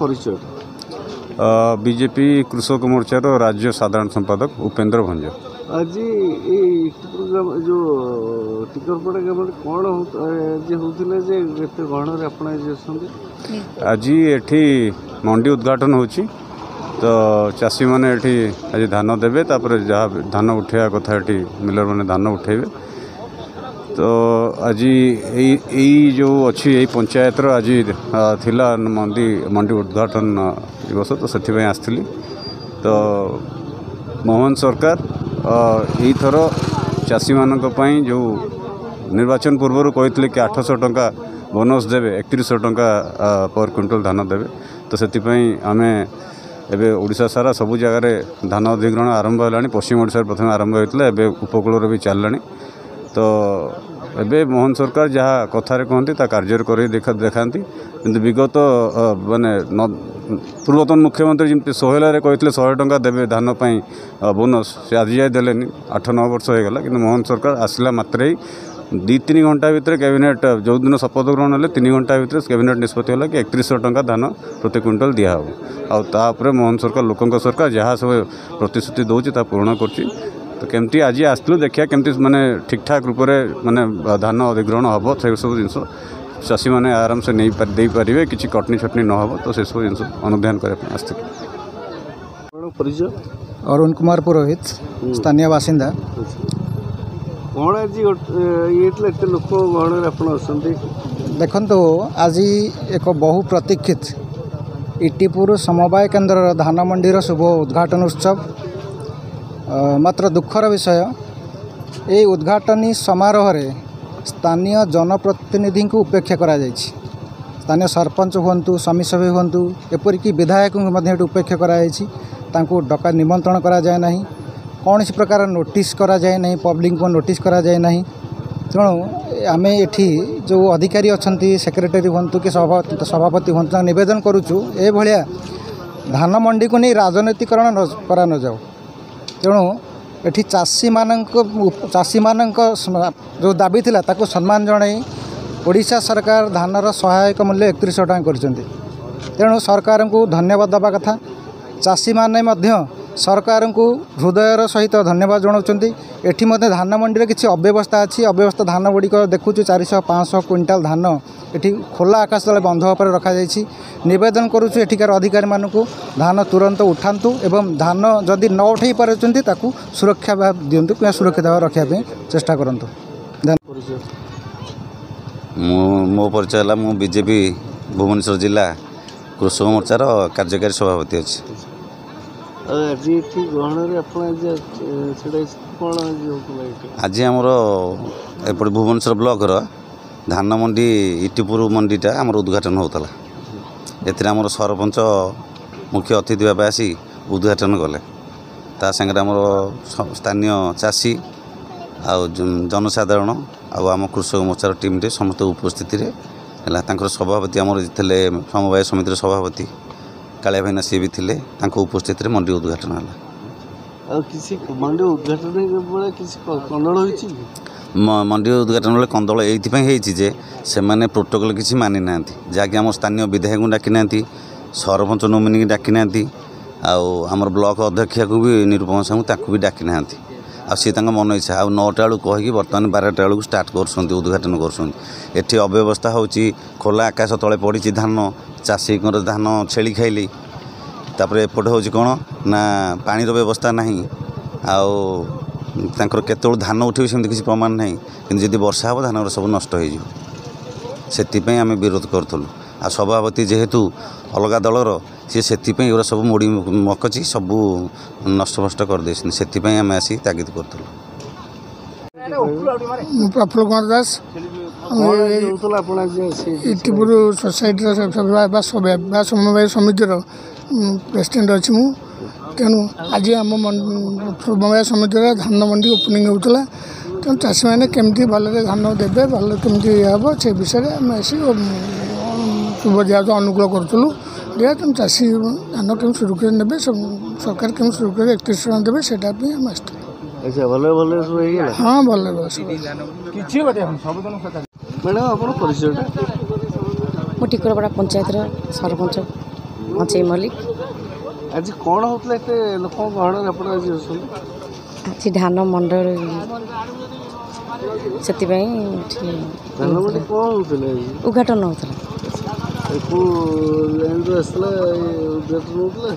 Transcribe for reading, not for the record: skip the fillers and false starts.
परिचय बीजेपी कृषक मोर्चार राज्य साधारण संपादक उपेंद्र भंज। आज प्रोग्राम जो टिकरपड़ा ग्राम कौन होता जे गहन आज एठी मंडी उद्घाटन होची तो चाषी मैंने आज धान देवे तापर जहाँ धान उठेवा कथा एठी मिलर मैंने धान उठेबे। तो आज यही जो अच्छी यही पंचायत आज थिला मंडी उद्घाटन दिवस तो से आसती। तो मोहन सरकार यही थर चाषी मानक जो निर्वाचन पूर्व कहते कि 800 टंका बोनस देवे 3100 टंका पर क्विंटल धान देवे। तो से आम एवं ओडिशा सारा सबू जगह धान अधिग्रहण आरंभ है। पश्चिम ओडिशा प्रथम आरंभ होता है उपकूल भी चललानी। तो एबे मोहन सरकार जहाँ कथार कहती कार्य कर देखाती किंतु विगत माने पूर्वतन मुख्यमंत्री जमी सोहेलारे कहते 100 टंका देवे धान बोनस से आज जाए देले 8-9 वर्ष हो गला। कि मोहन सरकार आसला मात्र ही 2-3 घंटा भितर कैबिनेट जो दिन शपथ ग्रहण है 3 घंटा भितर कैबिनेट निष्पत्ति है कि 3100 टंका धान प्रति क्विंटल दिहब। आउे मोहन सरकार लोकों सरकार जहाँ सब प्रतिश्रुति दौर पूर्ण कर। तो केमती आज आसलु देखिया केमती माने ठीक ठाक रूप से माने धान अधिग्रहण हम से सब जिन चाषी मैंने आराम से नहीं दे पारे किसी कटनी छटनी न हो। तो से सब जिन अनुधान करने आसते। परिचय अरुण कुमार पुरोहित स्थानीय बासिंदा। कौन आज ये लोक गहन देखो आज एक बहु प्रतीक्षित इटिपुर समवाय केन्द्र धान मंडीर शुभ उद्घाटन उत्सव। मात्र दुखर विषय ये उद्घाटनी समारोह रे स्थानीय जनप्रतिनिधि को उपेक्षा करा जायछि। स्थानीय सरपंच हुंतु समिसभ्य हुंतु एपरिक विधायक को उपेक्षा करा जायछि। तांको डका निमंत्रण करा जाए नहीं, कौन सी प्रकार नोटिस करा जाए नहीं, पब्लिक को नोटिस करा जाए नहीं। तेणु आम एठी जो अधिकारी अच्छा सेक्रेटरी हुंतु कि सभापति हुंतु निवेदन करुचु ए भलिया धान मंडी को नहीं राजनीतिकरण करा न जाओ। तेणु एठी चाषी मानक जो दाबी थिला ताको सम्मान जणाई ओडिशा सरकार धानर सहायक मूल्य 3100 टଙ୍କା करछन्ती। तेणु सरकार को धन्यवाद देवा कथा। चाषी माने मध्य सरकार को हृदयर सहित धन्यवाद जनाउछन्ती। एठी मध्य धान मंडी किसी अव्यवस्था अच्छी अव्यवस्था धान गुड़िक देखुचु 400-500 क्विंटाल धान एठी खोला आकाश तले बंध पर रखा जाइछि। निवेदन करुछु एठिकार अधिकारी मानक धान तुरंत उठातु एवं धान जदि न उठै पारुछन्ती ताकू सुरक्षा दिंतु कि सुरक्षित भाव रखा चेष्टा करंतु। मो परिचय है मु बीजेपी भुवनेश्वर जिला कृषक मोर्चार कार्यकारी सभापति अच्छी। आज आमर एपटे भुवनेश्वर ब्लॉकर धान मंडी इटिपुर मंडीटा आमर उद्घाटन होता। एमर सरपंच मुख्य अतिथि भाव आसी उद्घाटन कले। ता संगे आमर स्थानीय चाषी आ जनसाधारण आम कृषक मोर्चार टीम टे समस्त उपस्थित है। सभापति आमर थे समवाय समितिर सभापति कालिया भाईना सी भी थे उपस्थित मंडी उद्घाटन है। मंडी उद्घाटन मंडी उद्घाटन बेले कंदल ये से मैंने प्रोटोकॉल किसी मानि ना जहाँकि आम स्थानीय विधायक को डाकी ना सरपंच नोमिनी डाकी ना आमर ब्लॉक अध्यक्ष को भी निरूपमा साहू भी डाकी ना सी मन इच्छा आ 9टा बेलू कहीकि बर्तमान 12टा बेलू स्टार्ट कर उद्घाटन कर। अव्यवस्था होची खोला आकाश तले पड़ी धान चाषी धान छेली खाइली। तापर एपटे हूँ कौन ना पानीर व्यवस्था नहीं आर केत धान उठे सेमती किसी प्रमाण ना कि जब वर्षा हे धान सब नष्ट हो आम विरोध करूँ। आ सभापति जेहेतु अलग दलर सी से सब मोड़ी मकची सब नष्ट करदे से आम आसी तागिद करूँ। प्रफुल्ल कुमार दास इटिपुर सोसाइटी समवाय समितिर प्रेसिडेंट अच्छी मु। तेणु आज आम समवाय समितिर धान मंडी ओपनिंग होता। तेणु चाषी मैंने केमती भले धान देवे भले केमती हम से विषय आम आसी शुभ दिया अनुकूल करूँ। तेणु चाषी धान केम सुरक्षित ने सरकार केम सुरक्षित 3100 टଙ୍କା देवे से आम आस। अच्छा भले भले हाँ भले मैडम आप परिचय मो टिकरपड़ा पंचायत सरपंच। ଅଜୟ ମଲ୍ଲିକ। ଆଜି କ'ଣ ହେଉଥିଲା ଏତେ ଲୋକଙ୍କ ଗହଣରେ ଆପଣ ଆଜି ଅଛନ୍ତି? ଆଜି ଧାନ ମଣ୍ଡଳ ସେଥିପାଇଁ ଧାନ ମଣ୍ଡି କ'ଣ ହେଉଥିଲା ଆଜି? ଉଦ୍ଘାଟନ ହେଉଥିଲା। କେଉଁ ଲାଇନ୍ରୁ ଆସିଥିଲା ଉଦ୍ଘାଟନ ହେଉଥିଲା?